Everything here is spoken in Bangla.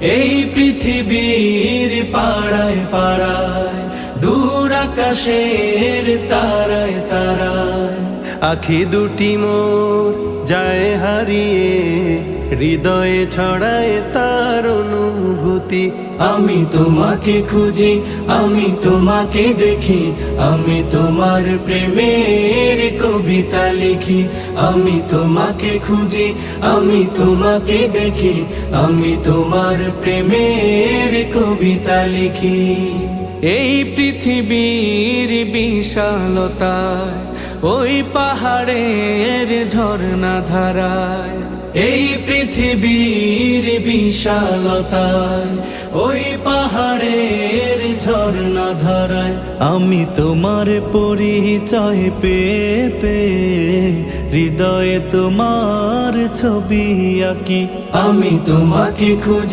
এই পৃথিবীর পাড়ায় পাড়ায়, দূর আকাশের তারায় তারায়, আখি দুটি মোর যায় হারিয়ে, হৃদয়ে ছড়ায় তার অনুভূতি। আমি তোমাকে খুঁজি, আমি তোমাকে দেখি, আমি তোমার প্রেমের কবিতা লিখি। আমি তোমাকে খুঁজি, আমি তোমাকে দেখি, আমি তোমার প্রেমের কবিতা লিখি। এই পৃথিবীর বিশালতায়, ওই পাহাড়ের ঝর্ণা ধারায়, এই পৃথিবীর বিশালতায়, ওই পাহাড়ের ঝর্ণা ধারায়, আমি তোমার পরিচয় পেয়ে পেয়ে, হৃদয়ে তোমার ছবি আঁকি। আমি তোমাকে খুঁজি।